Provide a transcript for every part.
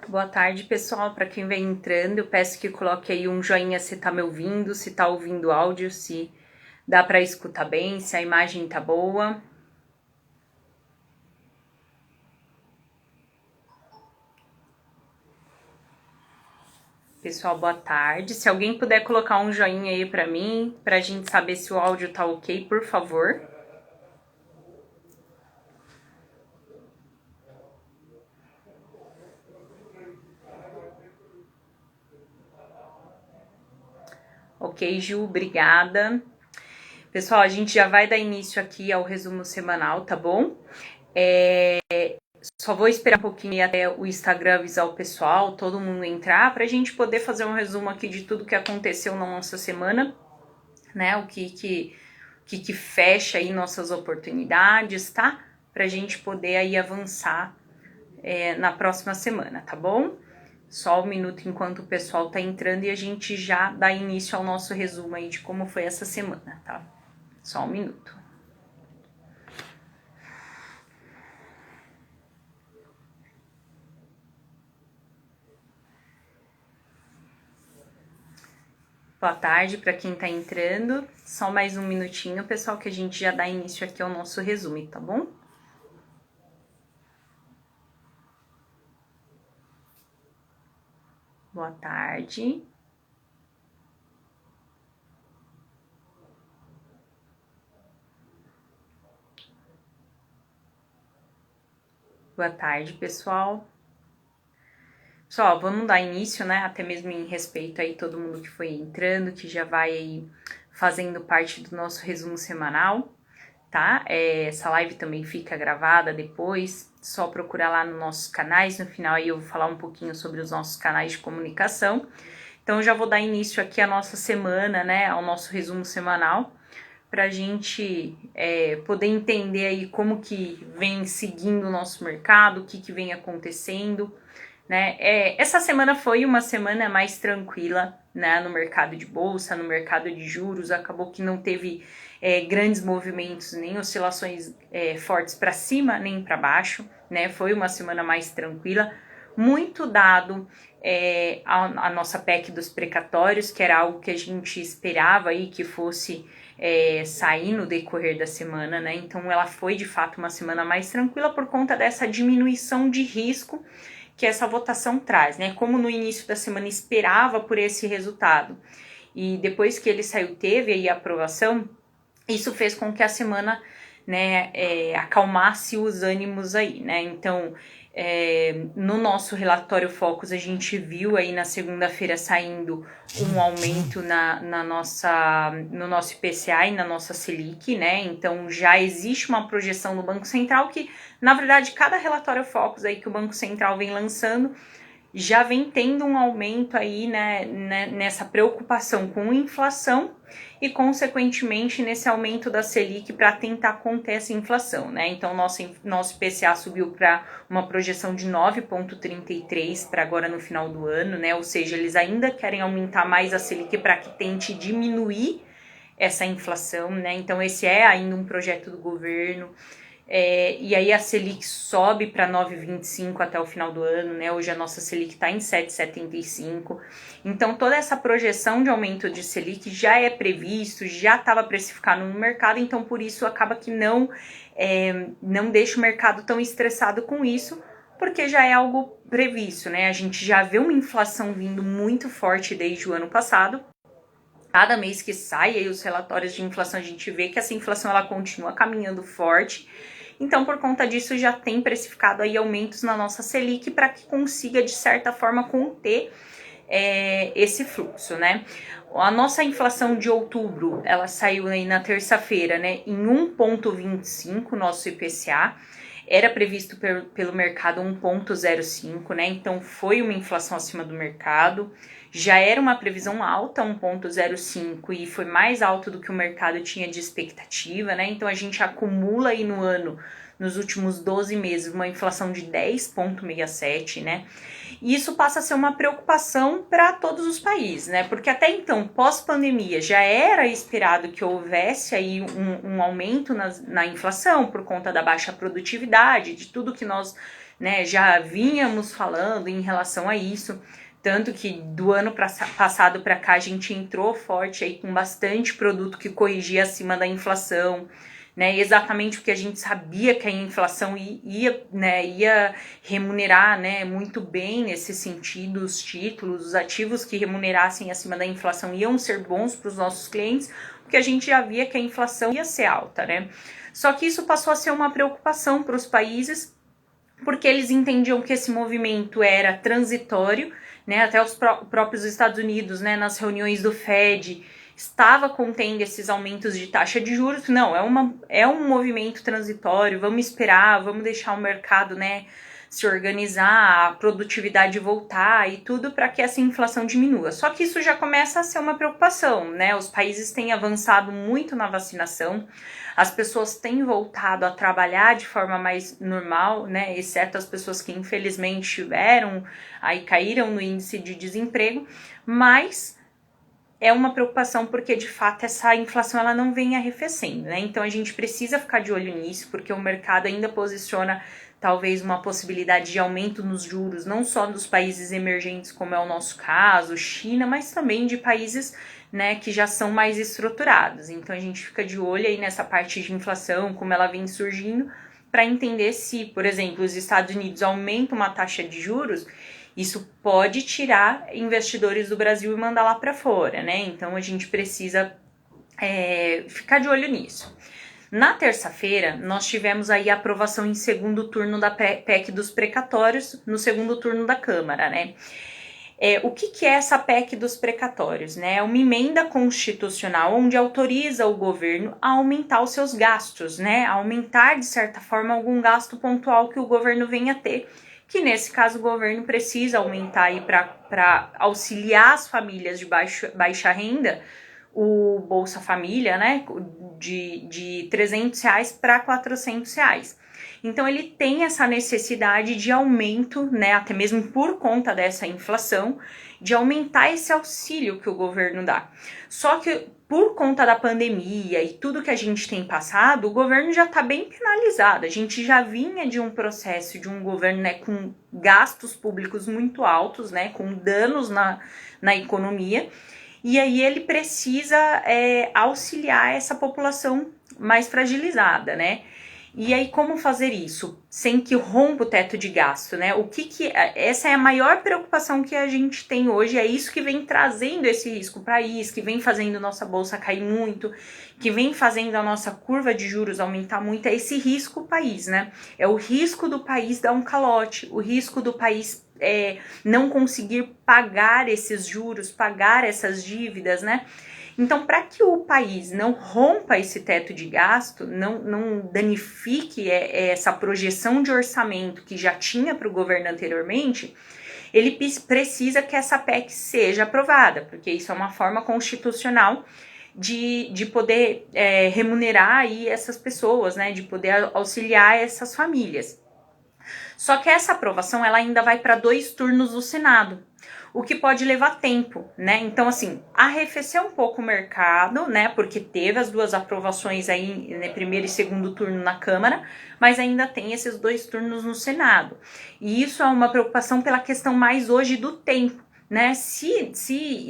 Boa tarde, pessoal. Para quem vem entrando, eu peço que coloque aí um joinha se tá me ouvindo, se tá ouvindo o áudio, se dá para escutar bem, se a imagem tá boa. Pessoal, boa tarde. Se alguém puder colocar um joinha aí para mim, pra gente saber se o áudio tá ok, por favor. Ok, Ju, obrigada. Pessoal, a gente já vai dar início aqui ao resumo semanal, tá bom? Só vou esperar um pouquinho até o Instagram avisar o pessoal, todo mundo entrar, pra gente poder fazer um resumo aqui de tudo que aconteceu na nossa semana, né? O que fecha aí nossas oportunidades, tá? Pra gente poder aí avançar na próxima semana, tá bom? Só um minuto enquanto o pessoal tá entrando e a gente já dá início ao nosso resumo aí de como foi essa semana, tá? Só um minuto. Boa tarde para quem tá entrando. Só mais um minutinho, pessoal, que a gente já dá início aqui ao nosso resumo, tá bom? Boa tarde. Boa tarde, pessoal. Pessoal, vamos dar início, né? Até mesmo em respeito aí todo mundo que foi entrando, que já vai aí fazendo parte do nosso resumo semanal, tá? Essa live também fica gravada depois, só procurar lá nos nossos canais. No final aí eu vou falar um pouquinho sobre os nossos canais de comunicação. Então eu já vou dar início aqui à nossa semana, né? Ao nosso resumo semanal, pra gente poder entender aí como que vem seguindo o nosso mercado, o que vem acontecendo, né? Essa semana foi uma semana mais tranquila, né, no mercado de bolsa, no mercado de juros. Acabou que não teve grandes movimentos, nem oscilações fortes para cima, nem para baixo, né? Foi uma semana mais tranquila, muito dado a nossa PEC dos precatórios, que era algo que a gente esperava aí que fosse sair no decorrer da semana, né? Então ela foi de fato uma semana mais tranquila por conta dessa diminuição de risco que essa votação traz, né? Como no início da semana esperava por esse resultado e depois que ele saiu teve aí a aprovação, isso fez com que a semana, né, acalmasse os ânimos aí, né? Então, no nosso relatório Focus, a gente viu aí na segunda-feira saindo um aumento no nosso IPCA e na nossa Selic, né? Então, já existe uma projeção no Banco Central que, na verdade, cada relatório Focus aí que o Banco Central vem lançando já vem tendo um aumento aí, né, nessa preocupação com inflação e, consequentemente, nesse aumento da Selic para tentar conter essa inflação, né? Então, nosso IPCA subiu para uma projeção de 9,33 para agora no final do ano, né? Ou seja, eles ainda querem aumentar mais a Selic para que tente diminuir essa inflação, né? Então, esse é ainda um projeto do governo. E aí a Selic sobe para 9,25 até o final do ano, né? Hoje a nossa Selic está em 7,75. Então toda essa projeção de aumento de Selic já é previsto, já estava precificado no mercado, então por isso acaba que não deixa o mercado tão estressado com isso, porque já é algo previsto, né? A gente já vê uma inflação vindo muito forte desde o ano passado. Cada mês que sai aí os relatórios de inflação, a gente vê que essa inflação ela continua caminhando forte. Então, por conta disso, já tem precificado aí aumentos na nossa Selic para que consiga, de certa forma, conter esse fluxo, né? A nossa inflação de outubro, ela saiu aí na terça-feira, né, em 1,25, nosso IPCA. Era previsto pelo mercado 1,05, né? Então, foi uma inflação acima do mercado. Já era uma previsão alta, 1,05, e foi mais alto do que o mercado tinha de expectativa, né? Então a gente acumula aí no ano, nos últimos 12 meses, uma inflação de 10,67, né? E isso passa a ser uma preocupação para todos os países, né? Porque até então, pós-pandemia, já era esperado que houvesse aí um aumento na inflação por conta da baixa produtividade, de tudo que nós né? Já vínhamos falando em relação a isso, tanto que do ano passado para cá a gente entrou forte aí com bastante produto que corrigia acima da inflação, né? Exatamente porque a gente sabia que a inflação ia remunerar, né, muito bem nesse sentido. Os títulos, os ativos que remunerassem acima da inflação iam ser bons para os nossos clientes, porque a gente já via que a inflação ia ser alta, né? Só que isso passou a ser uma preocupação para os países, porque eles entendiam que esse movimento era transitório, né? Até os próprios Estados Unidos, né, nas reuniões do Fed, estava contendo esses aumentos de taxa de juros. Não, é um movimento transitório, vamos esperar, vamos deixar o mercado, né, se organizar, a produtividade voltar e tudo para que essa inflação diminua. Só que isso já começa a ser uma preocupação, né? Os países têm avançado muito na vacinação, as pessoas têm voltado a trabalhar de forma mais normal, né? Exceto as pessoas que infelizmente caíram no índice de desemprego, mas é uma preocupação porque de fato essa inflação ela não vem arrefecendo, né? Então a gente precisa ficar de olho nisso, porque o mercado ainda posiciona talvez uma possibilidade de aumento nos juros, não só dos países emergentes, como é o nosso caso, China, mas também de países, né, que já são mais estruturados. Então a gente fica de olho aí nessa parte de inflação, como ela vem surgindo, para entender se, por exemplo, os Estados Unidos aumentam uma taxa de juros, isso pode tirar investidores do Brasil e mandar lá para fora, né? Então a gente precisa ficar de olho nisso. Na terça-feira, nós tivemos aí a aprovação em segundo turno da PEC dos precatórios, no segundo turno da Câmara, né? O que é essa PEC dos precatórios, né? É uma emenda constitucional onde autoriza o governo a aumentar os seus gastos, né? A aumentar, de certa forma, algum gasto pontual que o governo venha a ter, que nesse caso o governo precisa aumentar aí para auxiliar as famílias de baixa renda, o Bolsa Família, né, de R$300 para R$400. Então ele tem essa necessidade de aumento, né, até mesmo por conta dessa inflação, de aumentar esse auxílio que o governo dá. Só que por conta da pandemia e tudo que a gente tem passado, o governo já está bem penalizado. A gente já vinha de um processo de um governo, né, com gastos públicos muito altos, né, com danos na economia. E aí ele precisa auxiliar essa população mais fragilizada, né? E aí como fazer isso sem que rompa o teto de gasto, né? Essa é a maior preocupação que a gente tem hoje, é isso que vem trazendo esse risco para o país, que vem fazendo nossa bolsa cair muito, que vem fazendo a nossa curva de juros aumentar muito, é esse risco país, né? É o risco do país dar um calote, o risco do país não conseguir pagar esses juros, pagar essas dívidas, né? Então, para que o país não rompa esse teto de gasto, não danifique essa projeção de orçamento que já tinha para o governo anteriormente, ele precisa que essa PEC seja aprovada, porque isso é uma forma constitucional de poder remunerar aí essas pessoas, né? De poder auxiliar essas famílias. Só que essa aprovação ela ainda vai para 2 turnos do Senado, o que pode levar tempo, né? Então, assim, arrefeceu um pouco o mercado, né? Porque teve as 2 aprovações aí, né, primeiro e segundo turno na Câmara, mas ainda tem esses 2 turnos no Senado. E isso é uma preocupação pela questão mais hoje do tempo, né? Se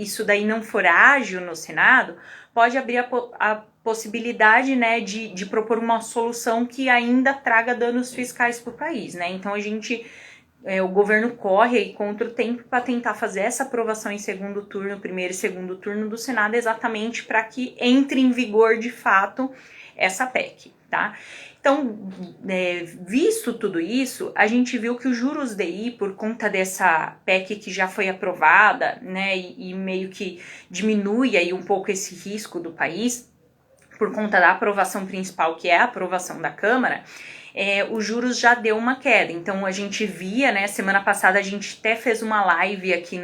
isso daí não for ágil no Senado, pode abrir a possibilidade, né, de propor uma solução que ainda traga danos fiscais para o país, né? Então o governo corre aí contra o tempo para tentar fazer essa aprovação em segundo turno, primeiro e segundo turno do Senado, exatamente para que entre em vigor de fato essa PEC, tá? Então, visto tudo isso, a gente viu que os juros DI, por conta dessa PEC que já foi aprovada, né, e meio que diminui aí um pouco esse risco do país, por conta da aprovação principal, que é a aprovação da Câmara, os juros já deu uma queda. Então a gente via, né, semana passada a gente até fez uma live aqui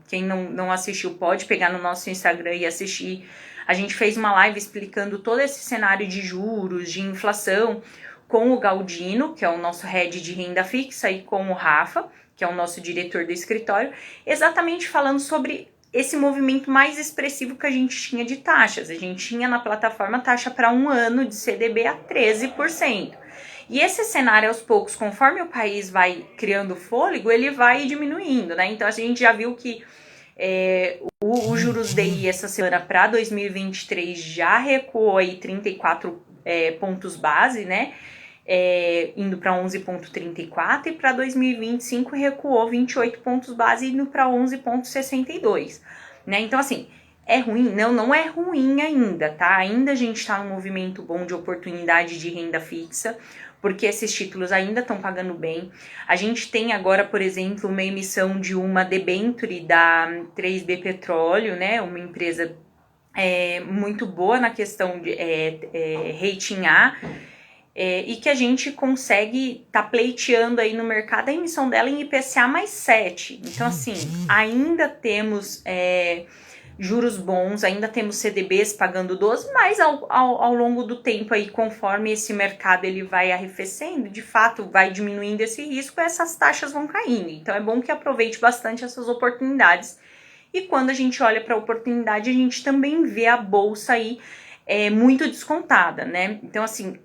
quem não assistiu pode pegar no nosso Instagram e assistir. A gente fez uma live explicando todo esse cenário de juros, de inflação, com o Galdino, que é o nosso head de renda fixa, e com o Rafa, que é o nosso diretor do escritório, exatamente falando sobre esse movimento mais expressivo que a gente tinha de taxas. A gente tinha na plataforma taxa para 1 ano de CDB a 13%. E esse cenário, aos poucos, conforme o país vai criando fôlego, ele vai diminuindo, né? Então, a gente já viu que o juros DI essa semana para 2023 já recuou aí 34 pontos base, né? Indo para 11,34, e para 2025 recuou 28 pontos base, indo para 11,62, né? Então, assim, é ruim? Não é ruim ainda, tá? Ainda a gente está num movimento bom de oportunidade de renda fixa, porque esses títulos ainda estão pagando bem. A gente tem agora, por exemplo, uma emissão de uma debenture da 3B Petróleo, né? Uma empresa muito boa na questão de rating A, e que a gente consegue tá pleiteando aí no mercado a emissão dela em IPCA mais 7. Então, assim, ainda temos juros bons, ainda temos CDBs pagando 12, mas ao longo do tempo aí, conforme esse mercado ele vai arrefecendo, de fato vai diminuindo esse risco, essas taxas vão caindo. Então, é bom que aproveite bastante essas oportunidades. E quando a gente olha para a oportunidade, a gente também vê a bolsa aí muito descontada, né? Então, assim,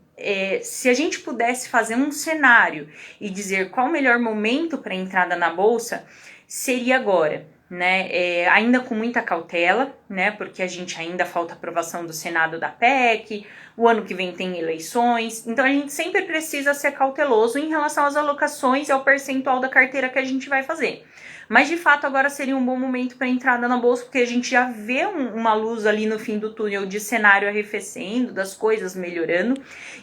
se a gente pudesse fazer um cenário e dizer qual o melhor momento para entrada na bolsa, seria agora, né? Ainda com muita cautela, né? Porque a gente ainda falta aprovação do Senado da PEC, o ano que vem tem eleições, então a gente sempre precisa ser cauteloso em relação às alocações e ao percentual da carteira que a gente vai fazer. Mas, de fato, agora seria um bom momento para entrada na bolsa, porque a gente já vê uma luz ali no fim do túnel de cenário arrefecendo, das coisas melhorando,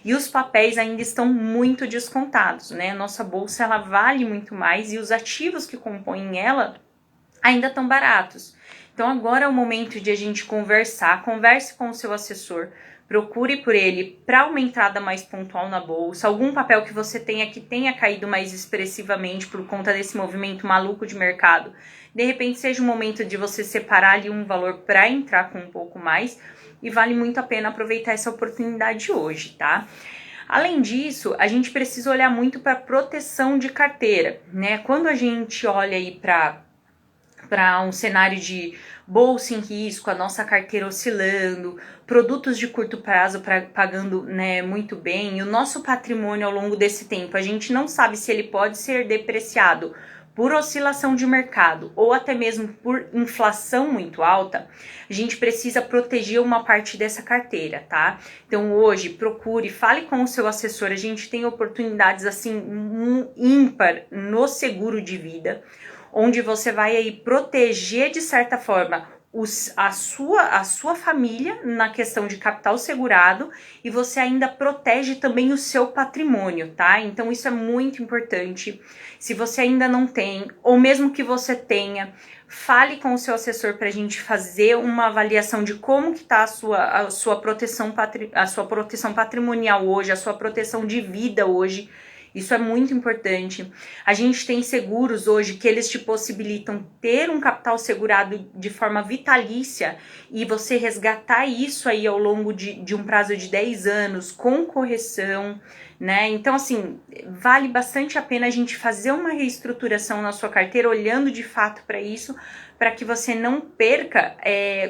e os papéis ainda estão muito descontados, né? Nossa bolsa, ela vale muito mais e os ativos que compõem ela ainda estão baratos. Então, agora é o momento de a gente conversar, converse com o seu assessor, procure por ele para uma entrada mais pontual na bolsa, algum papel que você tenha que tenha caído mais expressivamente por conta desse movimento maluco de mercado. De repente seja o momento de você separar ali um valor para entrar com um pouco mais, e vale muito a pena aproveitar essa oportunidade hoje, tá? Além disso, a gente precisa olhar muito para proteção de carteira, né? Quando a gente olha aí para um cenário de bolsa em risco, a nossa carteira oscilando, produtos de curto prazo pagando, né, muito bem, e o nosso patrimônio ao longo desse tempo, a gente não sabe se ele pode ser depreciado por oscilação de mercado ou até mesmo por inflação muito alta, a gente precisa proteger uma parte dessa carteira, tá? Então hoje procure, fale com o seu assessor, a gente tem oportunidades assim ímpar no seguro de vida, onde você vai aí proteger de certa forma a sua família na questão de capital segurado, e você ainda protege também o seu patrimônio, tá? Então isso é muito importante. Se você ainda não tem, ou mesmo que você tenha, fale com o seu assessor para a gente fazer uma avaliação de como que tá a sua proteção patrimonial hoje, a sua proteção de vida hoje. Isso é muito importante. A gente tem seguros hoje que eles te possibilitam ter um capital segurado de forma vitalícia e você resgatar isso aí ao longo de um prazo de 10 anos com correção, né? Então, assim, vale bastante a pena a gente fazer uma reestruturação na sua carteira, olhando de fato para isso, para que você não perca,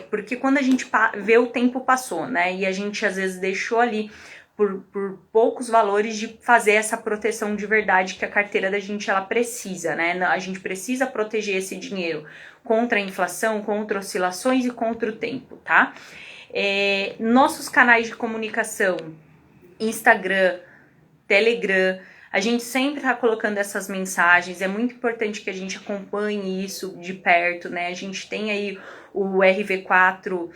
porque quando a gente vê o tempo passou, né? E a gente às vezes deixou ali por poucos valores de fazer essa proteção de verdade que a carteira da gente ela precisa, né? A gente precisa proteger esse dinheiro contra a inflação, contra oscilações e contra o tempo, tá? Nossos canais de comunicação, Instagram, Telegram, a gente sempre tá colocando essas mensagens, é muito importante que a gente acompanhe isso de perto, né? A gente tem aí o RV4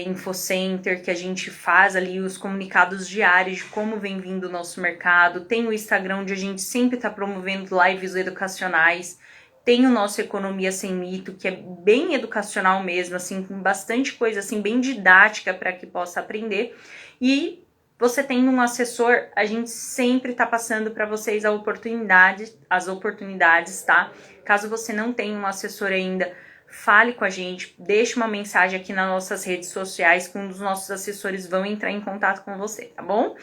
Infocenter, que a gente faz ali os comunicados diários de como vem vindo o nosso mercado, tem o Instagram, onde a gente sempre tá promovendo lives educacionais, tem o nosso Economia Sem Mito, que é bem educacional mesmo, assim, com bastante coisa, assim, bem didática para que possa aprender, e você tem um assessor, a gente sempre tá passando para vocês as oportunidades, tá? Caso você não tenha um assessor ainda, fale com a gente, deixe uma mensagem aqui nas nossas redes sociais, que um dos nossos assessores vão entrar em contato com você, tá bom?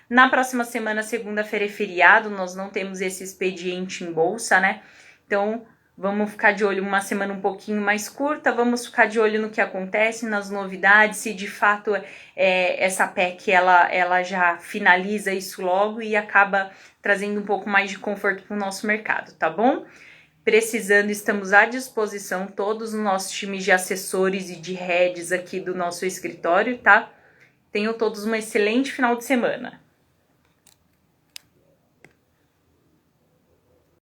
Na próxima semana, segunda-feira é feriado, nós não temos esse expediente em bolsa, né? Então, Vamos ficar de olho uma semana um pouquinho mais curta, vamos ficar de olho no que acontece, nas novidades, se de fato essa PEC ela já finaliza isso logo e acaba trazendo um pouco mais de conforto para o nosso mercado, tá bom? Precisando, estamos à disposição, todos os nossos times de assessores e de heads aqui do nosso escritório, tá? Tenham todos um excelente final de semana.